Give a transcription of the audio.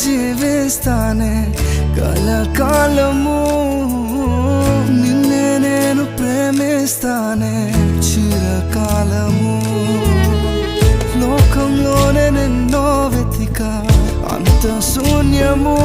జీవిస్తానే కలకాలము నిన్నే నేను ప్రేమిస్తానే చిరకాలము లోకంలోనే నిన్నో వెతిక అంత శూన్యము